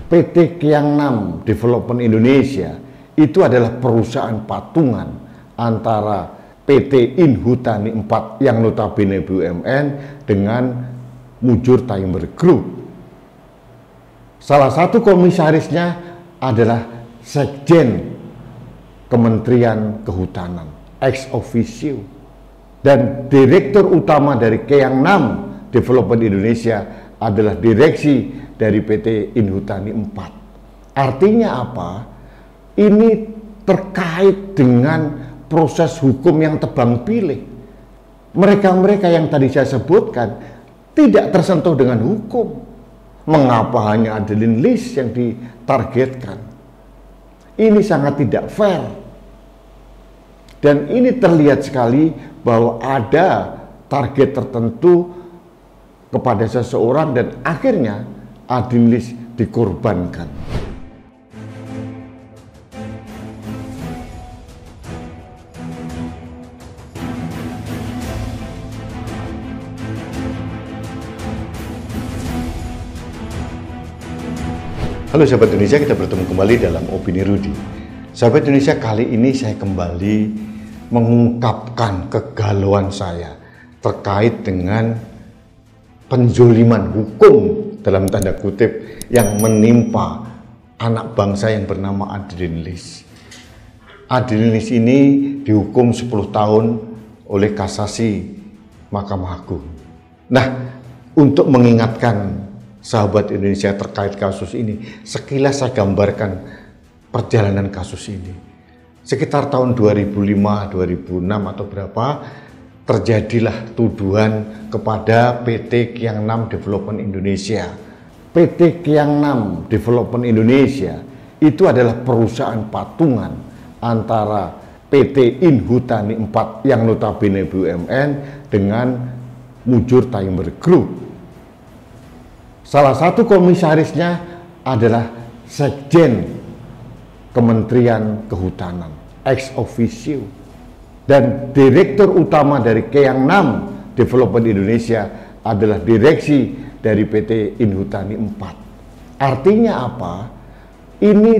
PT Kiang 6 Development Indonesia itu adalah perusahaan patungan antara PT Inhutani 4 yang notabene BUMN dengan Mujur Timber Group. Salah satu komisarisnya adalah Sekjen Kementerian Kehutanan, ex officio, dan direktur utama dari Kiang 6 Development Indonesia adalah direksi dari PT Inhutani 4. Artinya apa? Ini terkait dengan proses hukum yang tebang pilih. Mereka-mereka yang tadi saya sebutkan tidak tersentuh dengan hukum. Mengapa hanya Adeline Lis yang ditargetkan? Ini sangat tidak fair. Dan ini terlihat sekali bahwa ada target tertentu kepada seseorang dan akhirnya Adeline Lis dikorbankan. Halo sahabat Indonesia, kita bertemu kembali dalam Opini Rudy. Sahabat Indonesia, kali ini saya kembali mengungkapkan kegalauan saya terkait dengan penzoliman hukum dalam tanda kutip yang menimpa anak bangsa yang bernama Adeline Lis. Adeline Lis ini dihukum 10 tahun oleh kasasi Mahkamah Agung. Nah, untuk mengingatkan sahabat Indonesia terkait kasus ini, sekilas saya gambarkan perjalanan kasus ini. Sekitar tahun 2005, 2006 atau berapa, terjadilah tuduhan kepada PT Kiang 6 Development Indonesia. PT Kiang 6 Development Indonesia itu adalah perusahaan patungan antara PT Inhutani 4 yang notabene BUMN dengan Mujur Timber Group. Salah satu komisarisnya adalah Sekjen Kementerian Kehutanan, ex officio, dan direktur utama dari Kiang 6 Development Indonesia adalah direksi dari PT Inhutani 4. Artinya apa? Ini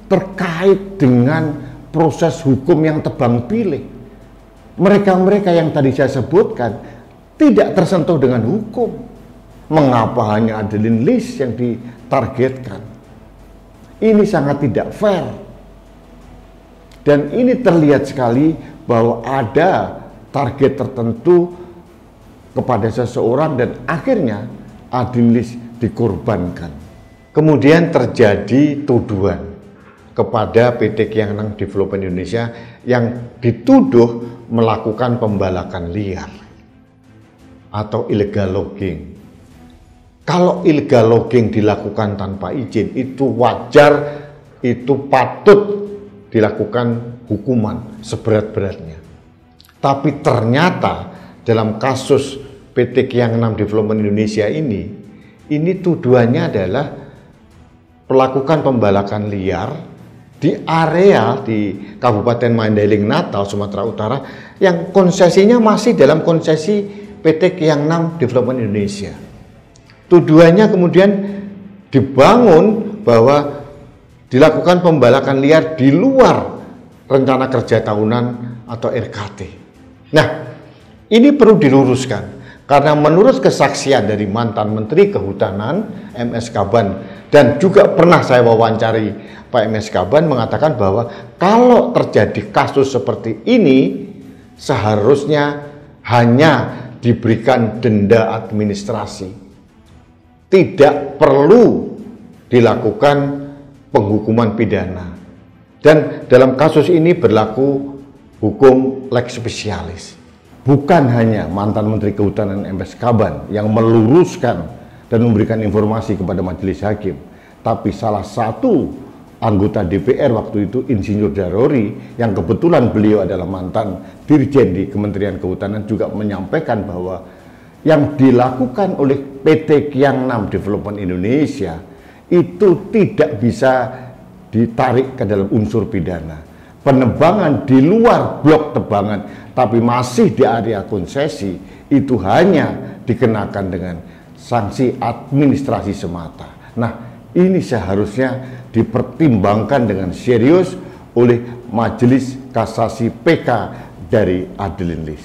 terkait dengan proses hukum yang tebang pilih. Mereka-mereka yang tadi saya sebutkan tidak tersentuh dengan hukum. Mengapa hanya Adeline Lis yang ditargetkan? Ini sangat tidak fair. Dan ini terlihat sekali bahwa ada target tertentu kepada seseorang dan akhirnya Adeline Lis dikorbankan. Kemudian terjadi tuduhan kepada PT Kiang 6 Development Indonesia yang dituduh melakukan pembalakan liar atau illegal logging. Kalau illegal logging dilakukan tanpa izin, itu wajar, itu patut dilakukan hukuman seberat-beratnya. Tapi ternyata dalam kasus PT Kiang 6 Development Indonesia ini tuduhannya adalah melakukan pembalakan liar di area di Kabupaten Mandailing Natal, Sumatera Utara, yang konsesinya masih dalam konsesi PT Kiang 6 Development Indonesia. Tuduhannya kemudian dibangun bahwa dilakukan pembalakan liar di luar rencana kerja tahunan atau RKT. Nah, ini perlu diluruskan karena menurut kesaksian dari mantan Menteri Kehutanan MS Kaban dan juga pernah saya wawancari Pak MS Kaban mengatakan bahwa kalau terjadi kasus seperti ini seharusnya hanya diberikan denda administrasi. Tidak perlu dilakukan penghukuman pidana. Dan dalam kasus ini berlaku hukum lex specialis. Bukan hanya mantan Menteri Kehutanan MS Kaban yang meluruskan dan memberikan informasi kepada majelis hakim, tapi salah satu anggota DPR waktu itu Insinyur Darori yang kebetulan beliau adalah mantan Dirjen di Kementerian Kehutanan juga menyampaikan bahwa yang dilakukan oleh PT Kiang 6 Development Indonesia itu tidak bisa ditarik ke dalam unsur pidana. Penebangan di luar blok tebangan tapi masih di area konsesi itu hanya dikenakan dengan sanksi administrasi semata. Nah, ini seharusnya dipertimbangkan dengan serius oleh Majelis Kasasi PK dari Adeline Lis.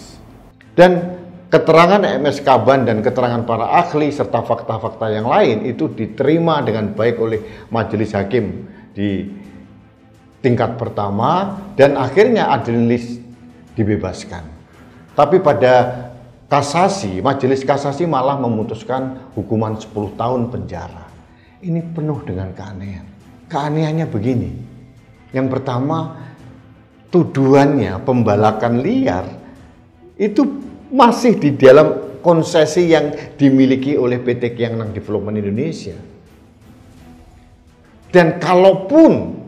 Dan keterangan MS Kaban dan keterangan para ahli serta fakta-fakta yang lain itu diterima dengan baik oleh majelis hakim di tingkat pertama dan akhirnya Adeline Lis dibebaskan. Tapi pada kasasi, majelis kasasi malah memutuskan hukuman 10 tahun penjara. Ini penuh dengan keanehan. Keanehannya begini. Yang pertama, tuduhannya pembalakan liar itu masih di dalam konsesi yang dimiliki oleh PT Kiangnang Development Indonesia. Dan kalaupun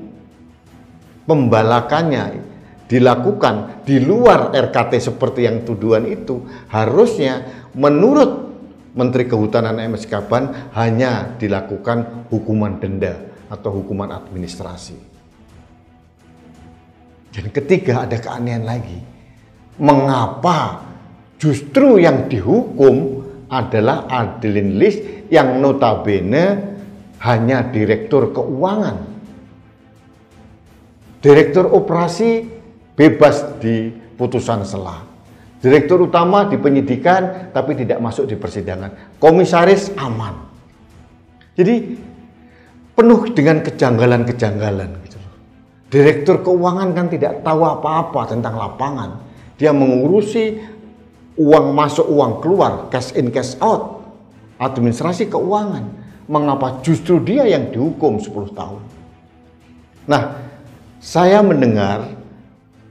pembalakannya dilakukan di luar RKT seperti yang tuduhan itu, harusnya menurut Menteri Kehutanan MS Kaban hanya dilakukan hukuman denda atau hukuman administrasi. Dan ketiga, ada keanehan lagi. Mengapa justru yang dihukum adalah Adeline Lis yang notabene hanya direktur keuangan. Direktur operasi bebas di putusan sela. Direktur utama di penyidikan tapi tidak masuk di persidangan. Komisaris aman. Jadi penuh dengan kejanggalan-kejanggalan gitu. Direktur keuangan kan tidak tahu apa-apa tentang lapangan. Dia mengurusi uang masuk, uang keluar, cash in, cash out, administrasi keuangan. Mengapa justru dia yang dihukum 10 tahun? Nah, saya mendengar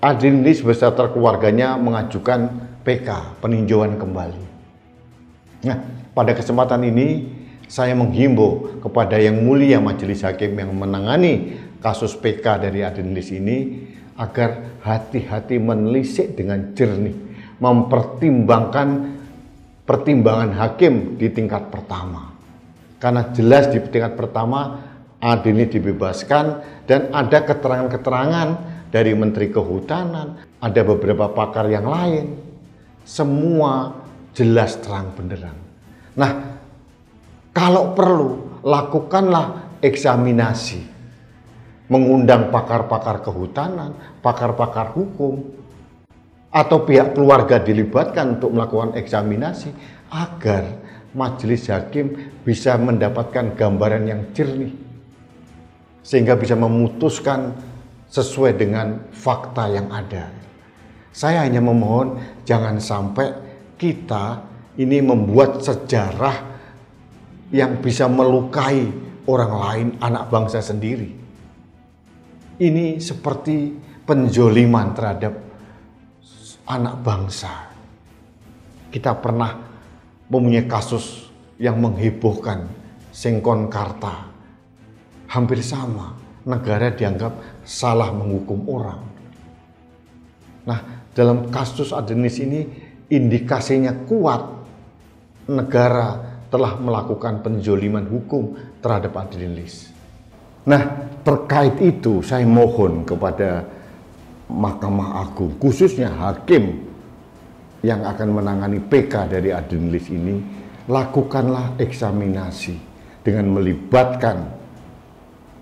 Adeline Lis beserta keluarganya mengajukan PK, peninjauan kembali. Nah, pada kesempatan ini saya menghimbau kepada yang mulia majelis hakim yang menangani kasus PK dari Adeline Lis ini agar hati-hati menelisik dengan jernih, mempertimbangkan pertimbangan hakim di tingkat pertama. Karena jelas di tingkat pertama Adeline dibebaskan dan ada keterangan-keterangan dari Menteri Kehutanan, ada beberapa pakar yang lain. Semua jelas terang benderang. Nah, kalau perlu lakukanlah eksaminasi. Mengundang pakar-pakar kehutanan, pakar-pakar hukum, atau pihak keluarga dilibatkan untuk melakukan eksaminasi agar majelis hakim bisa mendapatkan gambaran yang jernih sehingga bisa memutuskan sesuai dengan fakta yang ada. Saya hanya memohon jangan sampai kita ini membuat sejarah yang bisa melukai orang lain, anak bangsa sendiri. Ini seperti penjoliman terhadap anak bangsa. Kita pernah mempunyai kasus yang menghebohkan, Sengkonkarta. Hampir sama, negara dianggap salah menghukum orang. Nah, dalam kasus Adeline Lis ini indikasinya kuat negara telah melakukan penjoliman hukum terhadap Adeline Lis. Nah, terkait itu saya mohon kepada Mahkamah Agung, khususnya hakim yang akan menangani PK dari Adeline Lis ini, lakukanlah eksaminasi dengan melibatkan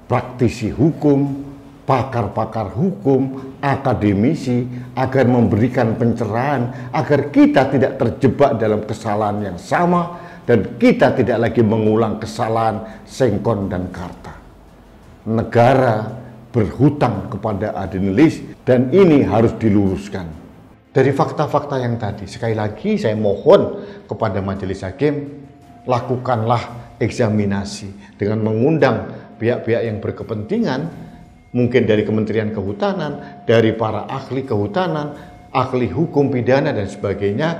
praktisi hukum, pakar-pakar hukum, akademisi, agar memberikan pencerahan, agar kita tidak terjebak dalam kesalahan yang sama, dan kita tidak lagi mengulang kesalahan Sengkon dan Karta. Negara berhutang kepada Adeline Lis, dan ini harus diluruskan. Dari fakta-fakta yang tadi, sekali lagi saya mohon kepada majelis hakim, lakukanlah eksaminasi dengan mengundang pihak-pihak yang berkepentingan, mungkin dari Kementerian Kehutanan, dari para ahli kehutanan, ahli hukum pidana dan sebagainya,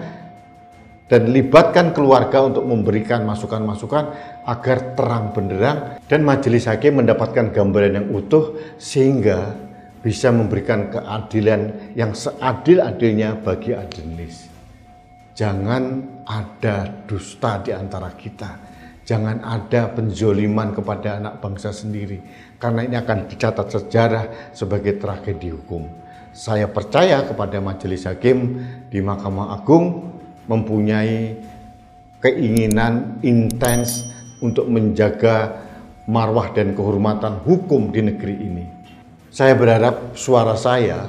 dan libatkan keluarga untuk memberikan masukan-masukan agar terang benderang dan majelis hakim mendapatkan gambaran yang utuh sehingga bisa memberikan keadilan yang seadil-adilnya bagi Adeline Lis. Jangan ada dusta di antara kita. Jangan ada penzoliman kepada anak bangsa sendiri, karena ini akan dicatat sejarah sebagai tragedi hukum. Saya percaya kepada majelis hakim di Mahkamah Agung mempunyai keinginan intens untuk menjaga marwah dan kehormatan hukum di negeri ini. Saya berharap suara saya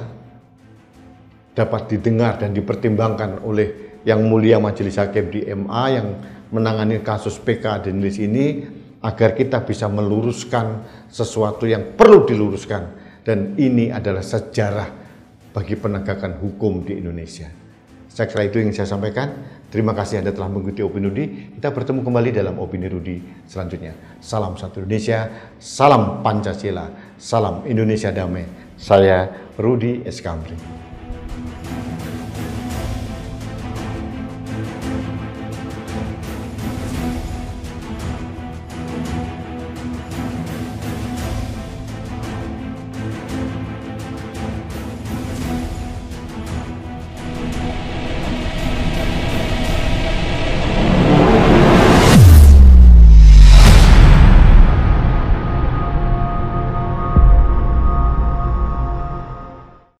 dapat didengar dan dipertimbangkan oleh Yang Mulia Majelis Hakim di MA yang menangani kasus PK Denilis ini, agar kita bisa meluruskan sesuatu yang perlu diluruskan, dan ini adalah sejarah bagi penegakan hukum di Indonesia. Saya kira itu yang saya sampaikan. Terima kasih Anda telah mengikuti Opini Rudi. Kita bertemu kembali dalam Opini Rudi selanjutnya. Salam satu Indonesia, salam Pancasila, salam Indonesia damai. Saya Rudi S. Kamri.